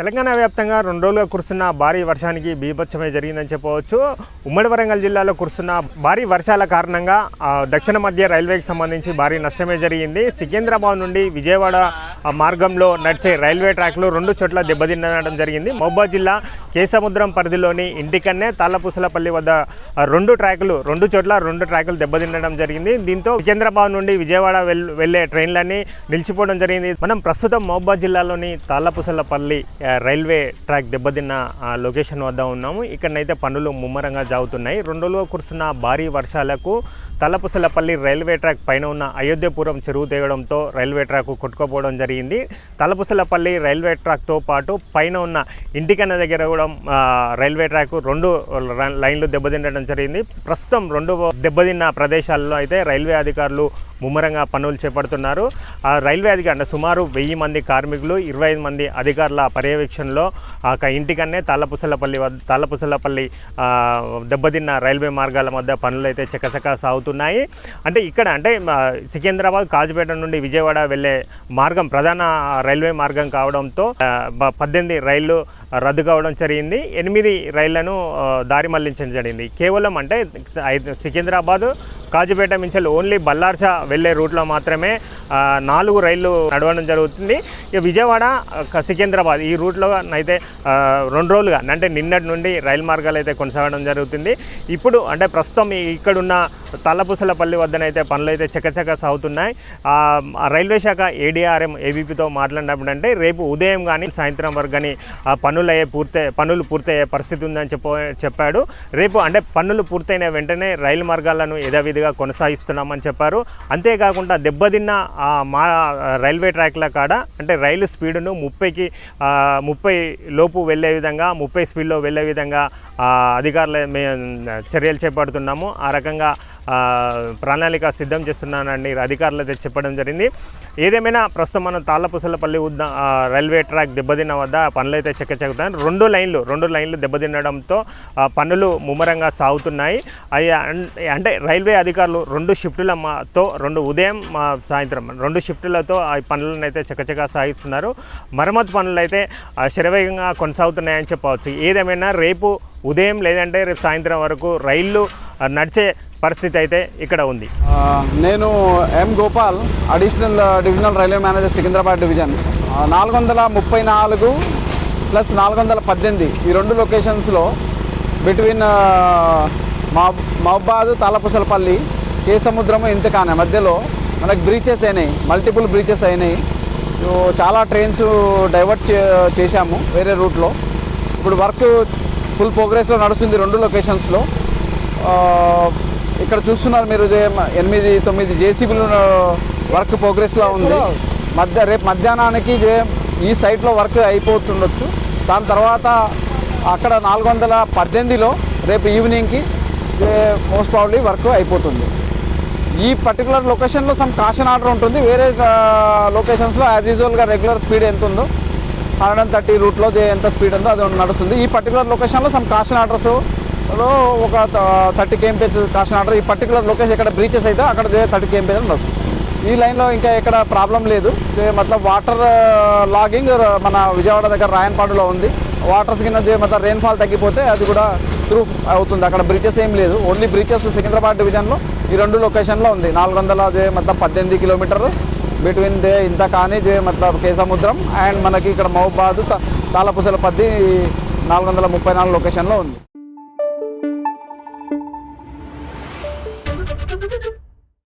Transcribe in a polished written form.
తెలంగాణ వ్యాప్తంగా 2 రోజులుగా కురుస్తున్న భారీ వర్షానికి బీభత్సమే జరిగిందని చెప్పవచ్చు. ఉమ్మడి వరంగల్ జిల్లాలో కురుస్తున్న భారీ వర్షాల కారణంగా దక్షిణ మధ్య రైల్వేకి సంబంధించి భారీ నష్టమే జరిగింది. సికింద్రాబాద్ నుండి విజయవాడ మార్గంలో నడిచే రైల్వే ట్రాక్లు 2 చోట్ల దెబ్బతినడం జరిగింది. మహబూబాబాద్ జిల్లా కేసముద్రం పరిధిలోని ఇంటికన్నే తాళ్ళపూసలపల్లి వద్ద 2 ట్రాకులు దెబ్బతినడం జరిగింది. దీంతో సికింద్రాబాద్ నుండి విజయవాడ వెళ్లే ట్రైన్లన్నీ నిలిచిపోవడం జరిగింది. మనం ప్రస్తుతం మహబూబాబాద్ జిల్లాలోని తాళ్ళపూసలపల్లి రైల్వే ట్రాక్ దెబ్బతిన్న లొకేషన్ వద్ద ఉన్నాము. ఇక్కడనైతే పనులు ముమ్మరంగా జరుగుతున్నాయి. 2 రోజులుగా కురుస్తున్న భారీ వర్షాలకు తాళ్ళపూసలపల్లి రైల్వే ట్రాక్ పైన ఉన్న అయోధ్యపురం చెరువు తెగడంతో రైల్వే ట్రాక్ కొట్టుకుపోవడం జరిగింది. తాళ్ళపూసలపల్లి రైల్వే ట్రాక్తో పాటు పైన ఉన్న ఇంటికన్న దగ్గర కూడా రైల్వే ట్రాక్ 2 లైన్లు దెబ్బతినడం జరిగింది. ప్రస్తుతం 2 దెబ్బతిన్న ప్రదేశాల్లో అయితే రైల్వే అధికారులు ముమ్మరంగా పనులు చేపడుతున్నారు. ఆ రైల్వే అధికారులు సుమారు 1000 మంది కార్మికులు 25 మంది అధికారుల పర్యవేక్షణలో ఇంటికన్నే తాళ్ళపూసలపల్లి దెబ్బతిన్న రైల్వే మార్గాల మధ్య పనులు అయితే చకచకా సాగుతున్నాయి. అంటే సికింద్రాబాద్ కాజుపేట నుండి విజయవాడ వెళ్ళే మార్గం ప్రధాన రైల్వే మార్గం కావడంతో 18 రైళ్లు రద్దు కావడం జరిగింది. 8 రైళ్లను దారి మళ్లించడం జరిగింది. కేవలం సికింద్రాబాద్ కాజుపేట మించల్ ఓన్లీ బల్లార్షా వెళ్ళే రూట్లో మాత్రమే 4 రైళ్లు నడవడం జరుగుతుంది. ఇక విజయవాడ సికింద్రాబాద్ ఈ రూట్లో అయితే 2 రోజులుగా నిన్నటి నుండి రైలు మార్గాలు అయితే కొనసాగడం జరుగుతుంది. ఇప్పుడు ప్రస్తుతం ఇక్కడున్న తాళ్ళపూసలపల్లి వద్దనైతే పనులు అయితే చకచకా సాగుతున్నాయి. రైల్వే శాఖ ఏడీఆర్ఎం ఏబీపీతో మాట్లాడినప్పుడు రేపు ఉదయం కానీ సాయంత్రం వరకు కానీ పనులు పూర్తయ్యే పరిస్థితి ఉందని చెప్పాడు. రేపు పనులు పూర్తయిన వెంటనే రైలు మార్గాలను యథావిధిగా కొనసాగిస్తున్నామని చెప్పారు. అంతేకాకుండా దెబ్బతిన్న రైల్వే ట్రాక్ల కాడ రైలు స్పీడును 30 లోపు వెళ్ళే విధంగా 30 స్పీడ్లో వెళ్ళే విధంగా అధికారులు చర్యలు చేపడుతున్నాము. ఆ రకంగా ప్రణాళిక సిద్ధం చేస్తున్నానని అధికారులు అయితే చెప్పడం జరిగింది. ఏదేమైనా ప్రస్తుతం మనం తాళ్ళపూసలపల్లి రైల్వే ట్రాక్ దెబ్బతిన్న వద్ద పనులు అయితే చక్కచక్కుతాయి. 2 లైన్లు దెబ్బతినడంతో పనులు ముమ్మరంగా సాగుతున్నాయి. రైల్వే అధికారులు 2 షిఫ్టులతో ఉదయం సాయంత్రం 2 షిఫ్టులతో ఆ పనులను అయితే చక్కచక్క సాగిస్తున్నారు. మరమ్మతు పనులు అయితే శరవేగంగా కొనసాగుతున్నాయని చెప్పవచ్చు. ఏదేమైనా రేపు ఉదయం లేదంటే రేపు సాయంత్రం వరకు రైళ్లు నడిచే పరిస్థితి అయితే ఇక్కడ ఉంది. నేను M Gopal, additional divisional railway manager Secunderabad division. 434 plus 418 ఈ 2 లొకేషన్స్లో బిట్వీన్ మహబూబాద్ తాళ్ళపూసలపల్లి కేసముద్రము ఇంతకానే మధ్యలో మనకు బ్రీచెస్ అయినాయి, మల్టిపుల్ బ్రీచెస్ అయినాయి. చాలా ట్రైన్స్ డైవర్ట్ చేశాము వేరే రూట్లో. ఇప్పుడు వర్క్ ఫుల్ ప్రోగ్రెస్లో నడుస్తుంది 2 లొకేషన్స్లో. ఇక్కడ చూస్తున్నారు మీరు 8-9 జేసీబీలు వర్క్ ప్రోగ్రెస్లో ఉంది. రేపు మధ్యాహ్నానికి ఈ సైట్లో వర్క్ అయిపోతుండొచ్చు. దాని తర్వాత అక్కడ 418లో రేపు ఈవినింగ్కి మోస్ట్ ప్రాబబ్లీ వర్క్ అయిపోతుంది. ఈ పర్టికులర్ లొకేషన్లో సమ్ కాషన్ ఆర్డర్ ఉంటుంది. వేరే లొకేషన్స్లో యాజ్ యూజువల్గా రెగ్యులర్ స్పీడ్ ఎంత ఉందో 130 రూట్లో ఎంత స్పీడ్ ఉందో అది నడుస్తుంది. ఈ పర్టికులర్ లొకేషన్లో సమ్ కాషన్ ఆర్డర్స్ ఒక 30 kmph కాషన్ ఆర్డర్. ఈ పర్టికులర్ లొకేషన్ ఎక్కడ బ్రీచెస్ అయితే అక్కడ 30 kmph ఉండొచ్చు. ఈ లైన్లో ఇంకా ఎక్కడ ప్రాబ్లం లేదు. వాటర్ లాగింగ్ మన విజయవాడ దగ్గర రాయన్పాడులో ఉంది. వాటర్స్ కింద రెయిన్ఫాల్ తగ్గిపోతే అది కూడా త్రూ అవుతుంది. అక్కడ బ్రిడ్జెస్ ఏం లేదు, ఓన్లీ బ్రిడ్జెస్ సికింద్రాబాద్ డివిజన్లో ఈ 2 లొకేషన్లో ఉంది. 418 కిలోమీటర్ బిట్వీన్ ఇంత కానీ కేసముద్రం అండ్ మనకి ఇక్కడ మహబూబాద్ తాళ్ళపూసలపల్లి 434 లొకేషన్లో ఉంది.